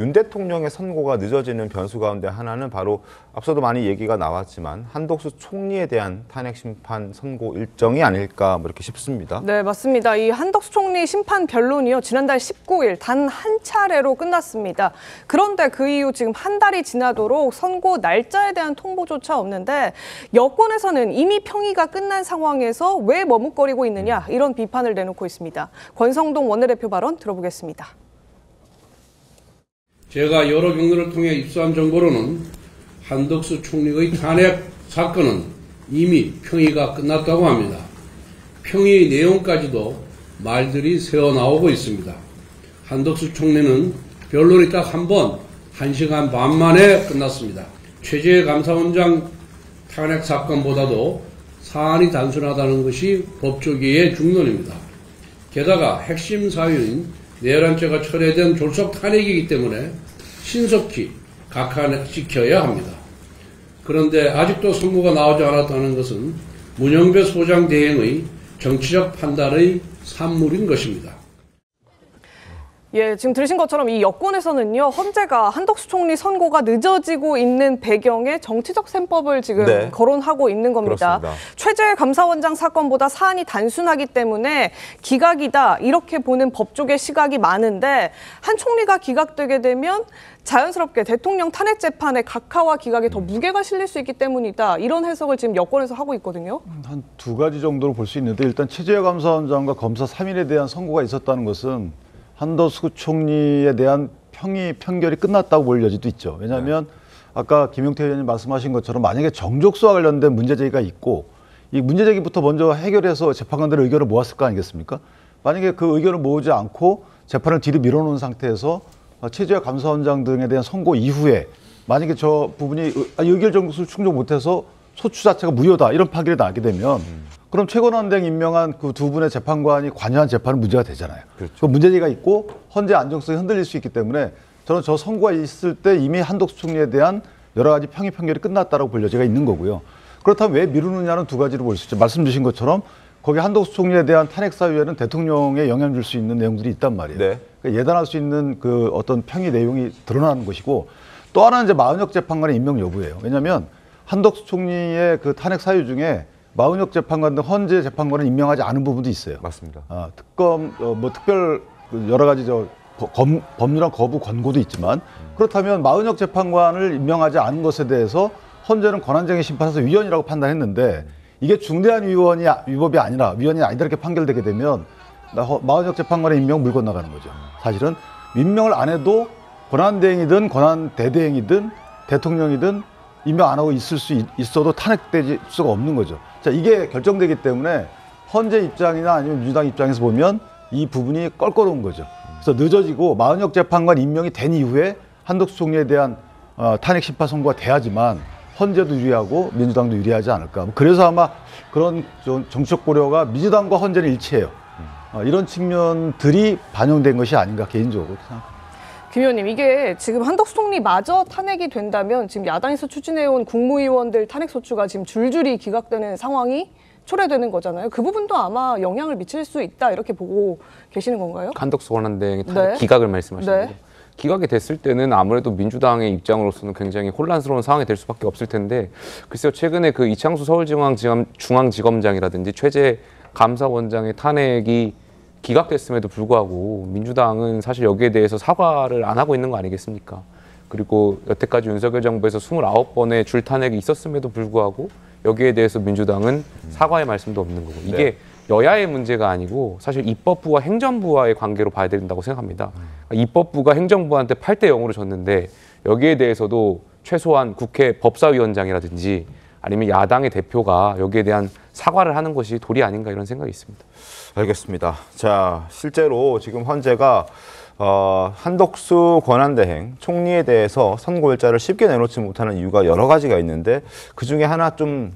윤 대통령의 선고가 늦어지는 변수 가운데 하나는 바로 앞서도 많이 얘기가 나왔지만 한덕수 총리에 대한 탄핵 심판 선고 일정이 아닐까 뭐 이렇게 싶습니다. 네, 맞습니다. 이 한덕수 총리 심판 변론이요. 지난달 19일 단 한 차례로 끝났습니다. 그런데 그 이후 지금 한 달이 지나도록 선고 날짜에 대한 통보조차 없는데 여권에서는 이미 평의가 끝난 상황에서 왜 머뭇거리고 있느냐 이런 비판을 내놓고 있습니다. 권성동 원내대표 발언 들어보겠습니다. 제가 여러 경로를 통해 입수한 정보로는 한덕수 총리의 탄핵 사건은 이미 평의가 끝났다고 합니다. 평의 내용까지도 말들이 새어나오고 있습니다. 한덕수 총리는 변론이 딱 한 번, 1시간 반 만에 끝났습니다. 최재 감사원장 탄핵 사건보다도 사안이 단순하다는 것이 법조계의 중론입니다. 게다가 핵심 사유인 내란죄가 철회된 졸속 탄핵이기 때문에 신속히 각하시켜야 합니다. 그런데 아직도 선고가 나오지 않았다는 것은 문영배 소장 대행의 정치적 판단의 산물인 것입니다. 예, 지금 들으신 것처럼 이 여권에서는요, 헌재가 한덕수 총리 선고가 늦어지고 있는 배경에 정치적 셈법을 지금 거론하고 있는 겁니다. 그렇습니다. 최재 감사원장 사건보다 사안이 단순하기 때문에 기각이다 이렇게 보는 법조계 시각이 많은데 한 총리가 기각되게 되면 자연스럽게 대통령 탄핵 재판에 각하와 기각에 더 무게가 실릴 수 있기 때문이다. 이런 해석을 지금 여권에서 하고 있거든요. 한 두 가지 정도로 볼 수 있는데 일단 최재 감사원장과 검사 3인에 대한 선고가 있었다는 것은 한덕수 총리에 대한 판결이 끝났다고 볼 여지도 있죠. 왜냐하면 아까 김용태 의원님 말씀하신 것처럼 만약에 정족수와 관련된 문제제기가 있고 이 문제제기부터 먼저 해결해서 재판관들의 의견을 모았을 거 아니겠습니까? 만약에 그 의견을 모으지 않고 재판을 뒤로 밀어놓은 상태에서 최재 감사원장 등에 대한 선고 이후에 만약에 저 부분이 의결 정족수를 충족 못해서 소추 자체가 무효다 이런 판결이 나게 되면 그럼 최고원장 임명한 그 두 분의 재판관이 관여한 재판은 문제가 되잖아요. 그렇죠. 그 문제제기가 있고 헌재 안정성이 흔들릴 수 있기 때문에 저는 저 선고가 있을 때 이미 한덕수 총리에 대한 여러 가지 평의 판결이 끝났다라고 볼 여지가 있는 거고요. 그렇다면 왜 미루느냐는 두 가지로 볼 수 있죠. 말씀 주신 것처럼 거기 한덕수 총리에 대한 탄핵 사유에는 대통령에 영향을 줄 수 있는 내용들이 있단 말이에요. 네. 그러니까 예단할 수 있는 그 어떤 평의 내용이 드러나는 것이고 또 하나는 이제 마은혁 재판관의 임명 여부예요. 왜냐하면 한덕수 총리의 그 탄핵 사유 중에 마은혁 재판관 등 헌재 재판관을 임명하지 않은 부분도 있어요. 맞습니다. 특검, 특별 여러 가지 법률안 거부 권고도 있지만 그렇다면 마은혁 재판관을 임명하지 않은 것에 대해서 헌재는 권한쟁의 심판에서 위헌이라고 판단했는데 이게 중대한 위법이 아니라 위헌이 아니다 이렇게 판결되게 되면 마은혁 재판관의 임명 물 건너가는 거죠. 사실은 임명을 안 해도 권한대행이든 권한대대행이든 대통령이든 임명 안 하고 있어도 탄핵될 수가 없는 거죠. 자, 이게 결정되기 때문에 헌재 입장이나 아니면 민주당 입장에서 보면 이 부분이 껄끄러운 거죠. 그래서 늦어지고 마은혁 재판관 임명이 된 이후에 한덕수 총리에 대한 탄핵 심판 선고가 돼야지만 헌재도 유리하고 민주당도 유리하지 않을까. 그래서 아마 그런 정치적 고려가 민주당과 헌재는 일치해요. 이런 측면들이 반영된 것이 아닌가 개인적으로 생각합니다. 김 의원님, 이게 지금 한덕수 총리마저 탄핵이 된다면 지금 야당에서 추진해온 국무위원들 탄핵소추가 지금 줄줄이 기각되는 상황이 초래되는 거잖아요. 그 부분도 아마 영향을 미칠 수 있다 이렇게 보고 계시는 건가요? 한덕수 권한대행의 탄핵 기각을 말씀하시는 거죠. 기각이 됐을 때는 아무래도 민주당의 입장으로서는 굉장히 혼란스러운 상황이 될 수밖에 없을 텐데 글쎄요, 최근에 그 이창수 서울중앙지검장이라든지 최재 감사원장의 탄핵이 기각됐음에도 불구하고 민주당은 사실 여기에 대해서 사과를 안 하고 있는 거 아니겠습니까? 그리고 여태까지 윤석열 정부에서 29번의 줄탄핵이 있었음에도 불구하고 여기에 대해서 민주당은 사과의 말씀도 없는 거고 이게 여야의 문제가 아니고 사실 입법부와 행정부와의 관계로 봐야 된다고 생각합니다. 입법부가 행정부한테 8대 0으로 졌는데 여기에 대해서도 최소한 국회 법사위원장이라든지 아니면 야당의 대표가 여기에 대한 사과를 하는 것이 도리 아닌가 이런 생각이 있습니다. 알겠습니다. 자, 실제로 지금 헌재가 한덕수 권한대행 총리에 대해서 선고일자를 쉽게 내놓지 못하는 이유가 여러 가지가 있는데 그중에 하나 좀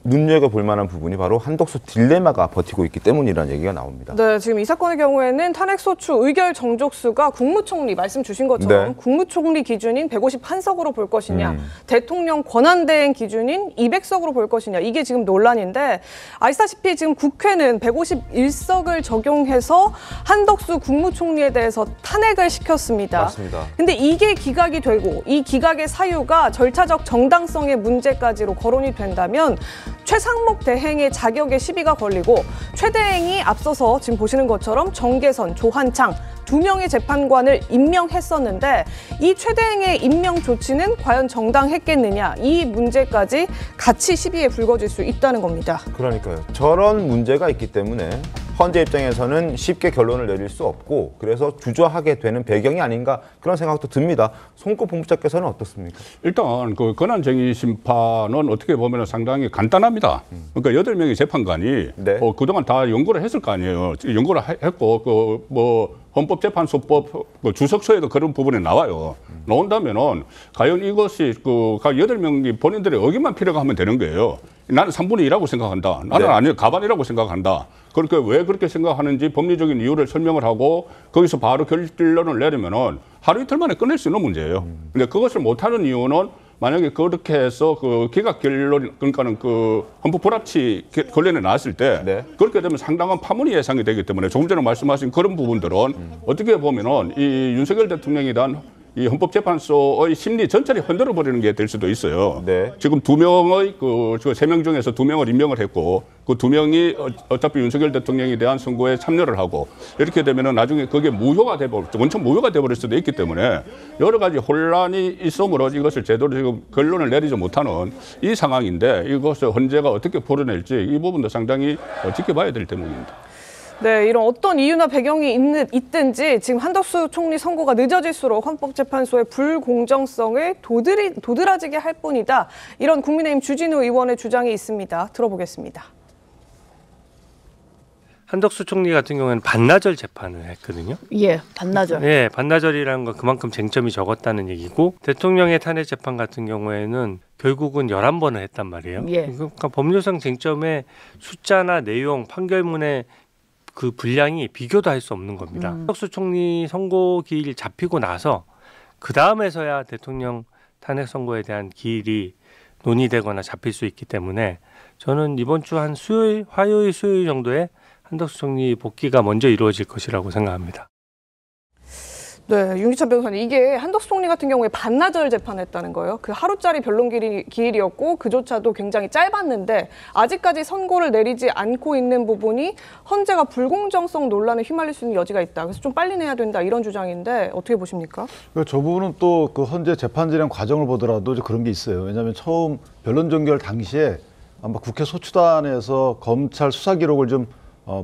눈여겨볼 만한 부분이 바로 한덕수 딜레마가 버티고 있기 때문이라는 얘기가 나옵니다. 네, 지금 이 사건의 경우에는 탄핵소추 의결 정족수가 국무총리 말씀 주신 것처럼 네. 국무총리 기준인 151석으로 볼 것이냐, 대통령 권한대행 기준인 200석으로 볼 것이냐, 이게 지금 논란인데, 아시다시피 지금 국회는 151석을 적용해서 한덕수 국무총리에 대해서 탄핵을 시켰습니다. 맞습니다. 근데 이게 기각이 되고 이 기각의 사유가 절차적 정당성의 문제까지로 거론이 된다면 최상목 대행의 자격에 시비가 걸리고 최 대행이 앞서서 지금 보시는 것처럼 정계선, 조한창 2명의 재판관을 임명했었는데 이 최 대행의 임명 조치는 과연 정당했겠느냐, 이 문제까지 같이 시비에 불거질 수 있다는 겁니다. 그러니까요. 저런 문제가 있기 때문에 헌재 입장에서는 쉽게 결론을 내릴 수 없고 그래서 주저하게 되는 배경이 아닌가 그런 생각도 듭니다. 송구 본부장께서는 어떻습니까? 일단 그 권한쟁의 심판은 어떻게 보면 상당히 간단합니다. 그러니까 8명의 재판관이 네. 그동안 다 연구를 했을 거 아니에요. 연구를 했고 그 뭐 헌법재판소법 그 주석서에도 그런 부분이 나와요. 나온다면은 과연 이것이 그 8명이 본인들의 의견만 필요가 하면 되는 거예요. 나는 3분의 2라고 생각한다. 나는 네. 아니요 가반이라고 생각한다. 그렇게 왜 그렇게 생각하는지 법리적인 이유를 설명을 하고 거기서 바로 결론을 내리면은 하루 이틀 만에 끝낼 수 있는 문제예요. 근데 그것을 못하는 이유는 만약에 그렇게 해서 그 기각 결론, 그러니까는 그 헌법 불합치 결론이 나왔을 때 네. 그렇게 되면 상당한 파문이 예상이 되기 때문에 조금 전에 말씀하신 그런 부분들은 어떻게 보면은 이 윤석열 대통령에 대한 이 헌법재판소의 심리 전체를 흔들어 버리는 게 될 수도 있어요. 네. 지금 2명의 그 3명 중에서 2명을 임명을 했고 그 2명이 어차피 윤석열 대통령에 대한 선거에 참여를 하고 이렇게 되면은 나중에 그게 무효가 돼버릴 원천 무효가 돼버릴 수도 있기 때문에 여러 가지 혼란이 있으므로 이것을 제대로 지금 결론을 내리지 못하는 이 상황인데 이것을 헌재가 어떻게 풀어낼지 이 부분도 상당히 지켜봐야 될 대목입니다. 네, 이런 어떤 이유나 배경이 있든지 지금 한덕수 총리 선고가 늦어질수록 헌법재판소의 불공정성을 도드라지게 할 뿐이다. 이런 국민의힘 주진우 의원의 주장이 있습니다. 들어보겠습니다. 한덕수 총리 같은 경우에는 반나절 재판을 했거든요. 예, 반나절. 네, 반나절이라는 건 그만큼 쟁점이 적었다는 얘기고 대통령의 탄핵 재판 같은 경우에는 결국은 11번을 했단 말이에요. 예. 그러니까 법률상 쟁점의 숫자나 내용, 판결문의 그 분량이 비교도 할 수 없는 겁니다. 한덕수 총리 선고 기일 잡히고 나서 그 다음에서야 대통령 탄핵 선고에 대한 기일이 논의되거나 잡힐 수 있기 때문에 저는 이번 주 한 수요일, 화요일, 수요일 정도에 한덕수 총리 복귀가 먼저 이루어질 것이라고 생각합니다. 네, 윤기찬 변호사님, 이게 한덕수 총리 같은 경우에 반나절 재판했다는 거예요. 그 하루짜리 변론 기일이었고 그조차도 굉장히 짧았는데 아직까지 선고를 내리지 않고 있는 부분이 헌재가 불공정성 논란에 휘말릴 수 있는 여지가 있다. 그래서 좀 빨리 내야 된다, 이런 주장인데 어떻게 보십니까? 저 부분은 또 그 헌재 재판 진행 과정을 보더라도 그런 게 있어요. 왜냐하면 처음 변론 종결 당시에 아마 국회 소추단에서 검찰 수사 기록을 좀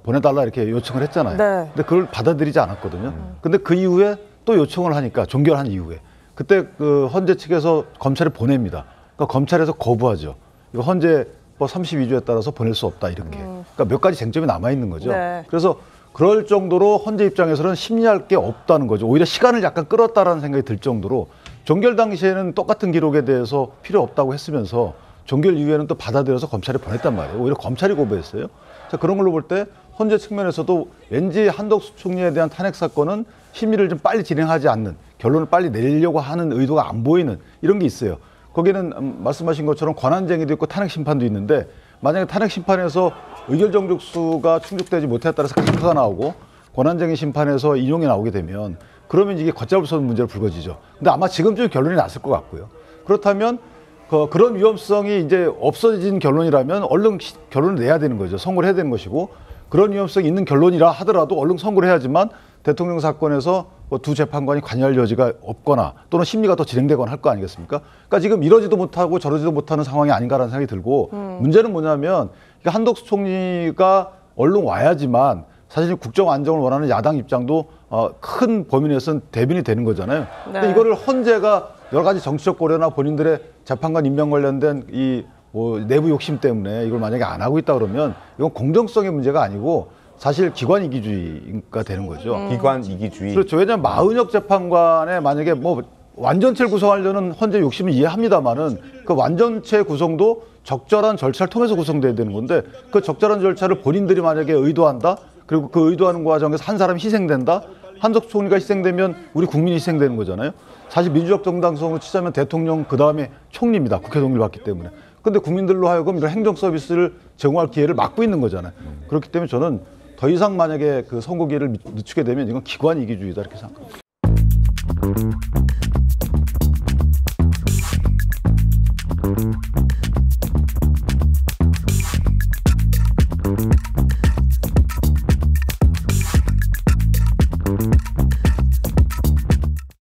보내달라 이렇게 요청을 했잖아요. 네. 근데 그걸 받아들이지 않았거든요. 근데 그 이후에 또 요청을 하니까 종결한 이후에 그때 그 헌재 측에서 검찰에 보냅니다. 그러니까 검찰에서 거부하죠. 이거 헌재 뭐 32조에 따라서 보낼 수 없다 이렇게. 그러니까 몇 가지 쟁점이 남아 있는 거죠. 네. 그래서 그럴 정도로 헌재 입장에서는 심리할 게 없다는 거죠. 오히려 시간을 약간 끌었다라는 생각이 들 정도로 종결 당시에는 똑같은 기록에 대해서 필요 없다고 했으면서 종결 이후에는 또 받아들여서 검찰에 보냈단 말이에요. 오히려 검찰이 거부했어요. 자, 그런 걸로 볼 때 헌재 측면에서도 왠지 한덕수 총리에 대한 탄핵 사건은 심리를 좀 빨리 진행하지 않는, 결론을 빨리 내리려고 하는 의도가 안 보이는 이런 게 있어요. 거기는 말씀하신 것처럼 권한쟁의도 있고 탄핵 심판도 있는데 만약에 탄핵 심판에서 의결 정족수가 충족되지 못했다고 해서 각하가 나오고 권한쟁의 심판에서 인용이 나오게 되면 그러면 이게 걷잡을 수 없는 문제로 불거지죠. 근데 아마 지금쯤 결론이 났을 것 같고요. 그렇다면 그런 위험성이 이제 없어진 결론이라면 얼른 결론을 내야 되는 거죠. 선고를 해야 되는 것이고 그런 위험성이 있는 결론이라 하더라도 얼른 선고를 해야지만 대통령 사건에서 뭐 두 재판관이 관여할 여지가 없거나 또는 심리가 더 진행되거나 할 거 아니겠습니까? 그러니까 지금 이러지도 못하고 저러지도 못하는 상황이 아닌가라는 생각이 들고 문제는 뭐냐면 한덕수 총리가 얼른 와야지만 사실 국정 안정을 원하는 야당 입장도 큰 범위 내에서는 대변이 되는 거잖아요. 근데 이거를 헌재가 여러 가지 정치적 고려나 본인들의 재판관 임명 관련된 이 뭐 내부 욕심 때문에 이걸 만약에 안 하고 있다 그러면 이건 공정성의 문제가 아니고 사실 기관 이기주의가 되는 거죠. 기관 이기주의. 그렇죠. 왜냐하면 마은혁 재판관의 만약에 뭐 완전체를 구성하려는 헌재 욕심은 이해합니다만은 그 완전체 구성도 적절한 절차를 통해서 구성돼야 되는 건데 그 적절한 절차를 본인들이 만약에 의도한다. 그리고 그 의도하는 과정에서 한 사람이 희생된다. 한덕수 총리가 희생되면 우리 국민이 희생되는 거잖아요. 사실 민주적 정당성으로 치자면 대통령 그다음에 총리입니다. 국회 동의를 받기 때문에. 근데 국민들로 하여금 이런 행정 서비스를 제공할 기회를 막고 있는 거잖아요. 그렇기 때문에 저는 더 이상 만약에 그 선거 기회를 늦추게 되면 이건 기관 이기주의다 이렇게 생각합니다.